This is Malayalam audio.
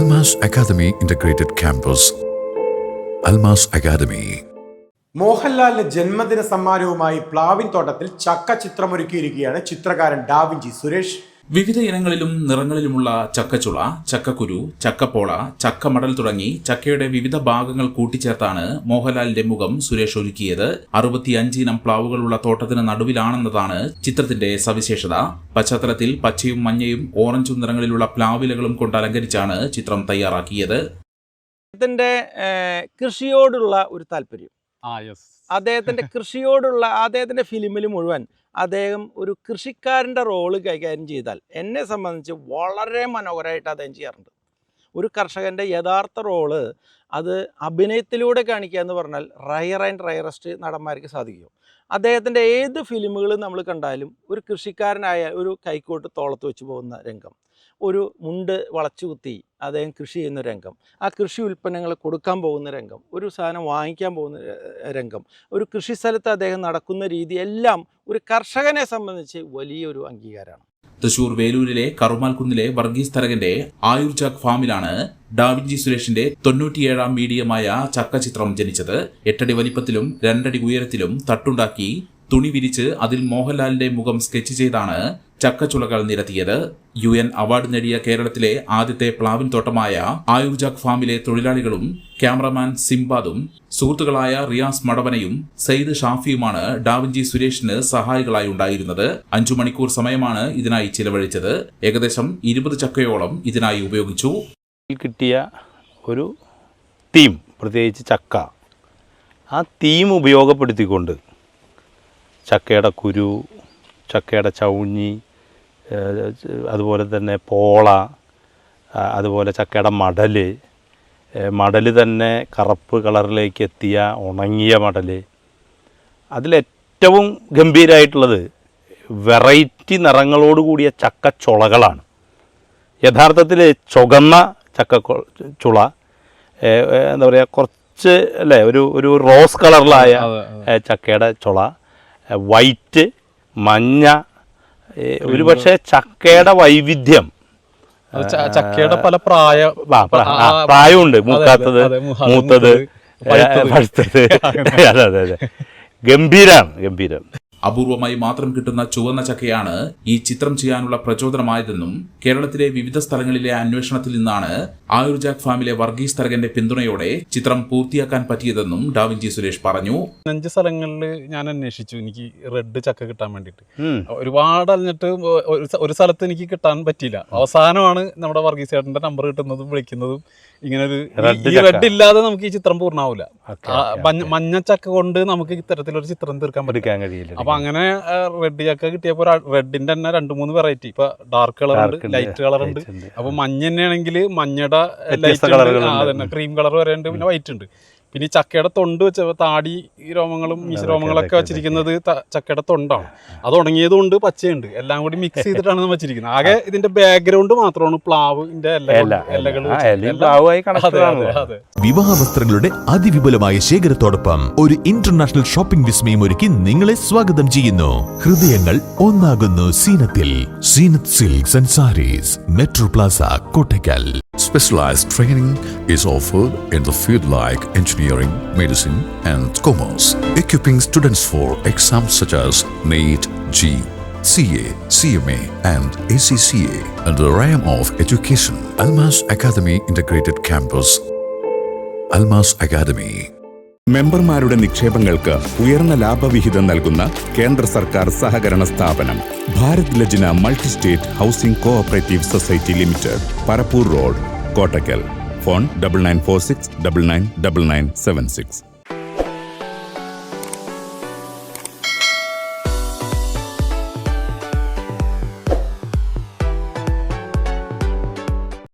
Almas Academy Integrated Campus. Almas Academy. മോഹൻലാലിന്റെ ജന്മദിന സമ്മാനവുമായി പ്ലാവിൻ തോട്ടത്തിൽ ചക്ക ചിത്രമൊരുക്കിയിരിക്കുകയാണ് ചിത്രകാരൻ ഡാവിഞ്ചി സുരേഷ്. വിവിധ ഇനങ്ങളിലും നിറങ്ങളിലുമുള്ള ചക്കച്ചുള, ചക്കക്കുരു, ചക്കപ്പോള, ചക്കമടൽ തുടങ്ങി ചക്കയുടെ വിവിധ ഭാഗങ്ങൾ കൂട്ടിച്ചേർത്താണ് മോഹൻലാലിന്റെ മുഖം സുരേഷ് ഒരുക്കിയത്. 65 ഇനം പ്ലാവുകളുള്ള തോട്ടത്തിന് നടുവിലാണെന്നതാണ് ചിത്രത്തിന്റെ സവിശേഷത. പശ്ചാത്തലത്തിൽ പച്ചയും മഞ്ഞയും ഓറഞ്ചും നിറങ്ങളിലുള്ള പ്ലാവിലകളും കൊണ്ട് അലങ്കരിച്ചാണ് ചിത്രം തയ്യാറാക്കിയത്. അദ്ദേഹത്തിന്റെ കൃഷിയോടുള്ള ഒരു താല്പര്യം, അദ്ദേഹത്തിന്റെ കൃഷിയോടുള്ള അദ്ദേഹത്തിന്റെ ഫിലിമിൽ മുഴുവൻ അദ്ദേഹം ഒരു കൃഷിക്കാരൻ്റെ റോള് കൈകാര്യം ചെയ്താൽ എന്നെ സംബന്ധിച്ച് വളരെ മനോഹരമായിട്ട് അദ്ദേഹം ചെയ്യാറുണ്ട്. ഒരു കർഷകൻ്റെ യഥാർത്ഥ റോള് അത് അഭിനയത്തിലൂടെ കാണിക്കുക എന്ന് പറഞ്ഞാൽ റയർ ആൻഡ് റയറസ്റ്റ് നടന്മാർക്ക് സാധിക്കും. അദ്ദേഹത്തിൻ്റെ ഏത് ഫിലിമുകൾ നമ്മൾ കണ്ടാലും ഒരു കൃഷിക്കാരനായ ഒരു കൈക്കോട്ട് തോളത്ത് വെച്ച് പോകുന്ന രംഗം, ഒരു മുണ്ട് വളച്ചു കുത്തി അദ്ദേഹം കൃഷി ചെയ്യുന്ന രംഗം, ആ കൃഷി ഉൽപ്പന്നങ്ങൾ കൊടുക്കാൻ പോകുന്ന രംഗം, ഒരു സാധനം വാങ്ങിക്കാൻ പോകുന്ന രംഗം, ഒരു കൃഷി സ്ഥലത്ത് അദ്ദേഹം നടക്കുന്ന രീതി എല്ലാം ഒരു കർഷകനെ സംബന്ധിച്ച് വലിയൊരു അംഗീകാരമാണ്. തൃശൂർ വേലൂരിലെ കറുമാൽക്കുന്നിലെ വർഗീസ് തരകന്റെ ആയുർജാക് ഫാമിലാണ് ഡാവിഞ്ചി സുരേഷിന്റെ 97ാം മീഡിയമായ ചക്കചിത്രം ജനിച്ചത്. 8 അടി വലിപ്പത്തിലും 2 അടി ഉയരത്തിലും തട്ടുണ്ടാക്കി തുണി വിരിച്ച് അതിൽ മോഹൻലാലിന്റെ മുഖം സ്കെച്ച് ചെയ്താണ് ചക്കച്ചുളകൾ നിരത്തിയത്. UN അവാർഡ് നേടിയ കേരളത്തിലെ ആദ്യത്തെ പ്ലാവിൻ തോട്ടമായ ആയുർജാക് ഫാമിലെ തൊഴിലാളികളും ക്യാമറമാൻ സിംബാദും സുഹൃത്തുക്കളായ റിയാസ് മടവനയും സെയ്ദ് ഷാഫിയുമാണ് ഡാവിഞ്ചി സുരേഷിന് സഹായികളായി ഉണ്ടായിരുന്നത്. 5 മണിക്കൂർ സമയമാണ് ഇതിനായി ചിലവഴിച്ചത്. ഏകദേശം 20 ചക്കയോളം ഇതിനായി ഉപയോഗിച്ചു. കിട്ടിയ ഒരു തീം, പ്രത്യേകിച്ച് ചക്ക, ആ തീം ഉപയോഗപ്പെടുത്തിക്കൊണ്ട് ചക്കയുടെ കുരു, ചക്കയുടെ ചൗഞ്ഞി, അതുപോലെ തന്നെ പോള, അതുപോലെ ചക്കയുടെ മടൽ തന്നെ കറുപ്പ് കളറിലേക്ക് എത്തിയ ഉണങ്ങിയ മടൽ, അതിലേറ്റവും ഗംഭീരമായിട്ടുള്ളത് വെറൈറ്റി നിറങ്ങളോടുകൂടിയ ചക്കച്ചുളകളാണ്. യഥാർത്ഥത്തിൽ ചുവന്ന ചുള, എന്താ പറയുക, കുറച്ച് അല്ലേ ഒരു റോസ് കളറിലായ ചക്കയുടെ ചുള, വൈറ്റ്, മഞ്ഞ, ഒരു പക്ഷേ ചക്കയുടെ വൈവിധ്യം, ചക്കയുടെ പല പ്രായമുണ്ട്, മൂക്കാത്തത്, മൂത്തത്, പഴുത്തത്. അതെ, ഗംഭീരം. അപൂർവമായി മാത്രം കിട്ടുന്ന ചുവന്ന ചക്കയാണ് ഈ ചിത്രം ചെയ്യാനുള്ള പ്രചോദനമായതെന്നും കേരളത്തിലെ വിവിധ സ്ഥലങ്ങളിലെ അന്വേഷണത്തിൽ നിന്നാണ് ആയുർജാക് ഫാമിലെ വർഗീസ് തരകന്റെ പിന്തുണയോടെ ചിത്രം പൂർത്തിയാക്കാൻ പറ്റിയതെന്നും ഡാവിഞ്ചി സുരേഷ് പറഞ്ഞു. 5 സ്ഥലങ്ങളിൽ ഞാൻ അന്വേഷിച്ചു എനിക്ക് റെഡ് ചക്ക കിട്ടാൻ വേണ്ടിയിട്ട്. ഒരുപാട് അലഞ്ഞിട്ട് ഒരു സ്ഥലത്ത് എനിക്ക് കിട്ടാൻ പറ്റിയില്ല. അവസാനമാണ് നമ്മുടെ വർഗീസ് ചേട്ടന്റെ നമ്പർ കിട്ടുന്നതും വിളിക്കുന്നതും. ഇങ്ങനെ ഒരു റെഡ് ഇല്ലാതെ നമുക്ക് ഈ ചിത്രം പൂർണ്ണമാവില്ല. മഞ്ഞ ചക്ക കൊണ്ട് നമുക്ക് ഇത്തരത്തിലൊരു ചിത്രം തീർക്കാൻ കഴിയില്ല. അപ്പൊ അങ്ങനെ റെഡ് ചക്ക കിട്ടിയപ്പോൾ റെഡിന്റെ തന്നെ 2-3 വെറൈറ്റി, ഇപ്പൊ ഡാർക്ക് കളർ ഉണ്ട്, ലൈറ്റ് കളർ ഉണ്ട്. അപ്പൊ മഞ്ഞ തന്നെയാണെങ്കിൽ മഞ്ഞയുടെ ലൈറ്റ് ക്രീം കളർ വരെ ഉണ്ട്, പിന്നെ വൈറ്റ് ഉണ്ട്. പിന്നെ ഈ ചക്കയുടെ തൊണ്ട് വെച്ച താടി രോമങ്ങളും മീശരോമങ്ങളൊക്കെ വെച്ചിരിക്കുന്നത് ചക്കയുടെ തൊണ്ടാണ്. അത് ഉണങ്ങിയതുകൊണ്ട് പച്ചയുണ്ട്, എല്ലാം കൂടി മിക്സ് ചെയ്തിട്ടാണ് നമ്മൾ വെച്ചിരിക്കുന്നത്. ആകെ ഇതിന്റെ ബാക്ക്ഗ്രൗണ്ട് മാത്രമാണ് പ്ലാവിന്റെ ഇലകൾ. വിവാഹ വസ്ത്രങ്ങളുടെ അതിവിപുലമായ ശേഖരത്തോടൊപ്പം ഒരു ഇന്റർനാഷണൽ ഷോപ്പിംഗ് വിസ്മയം ഒരുക്കി നിങ്ങളെ സ്വാഗതം ചെയ്യുന്നു. ഹൃദയങ്ങൾ ഒന്നാകുന്നു സീനത്തിൽ. Seenath silks and sarees, metro plaza, Kottakkal. Specialized training is offered in the field like engineering, medicine, and commerce, equipping students for exams such as NEET, JEE, CA, CMA, and ACCA. In the realm of education, Almas Academy Integrated Campus. Almas Academy. മെമ്പർമാരുടെ നിക്ഷേപങ്ങൾക്ക് ഉയർന്ന ലാഭവിഹിതം നൽകുന്ന കേന്ദ്ര സർക്കാർ സഹകരണ സ്ഥാപനം Bharat Lajna multi state housing cooperative society limited, Parappur road, Kottakkal. Phone 9946 999976.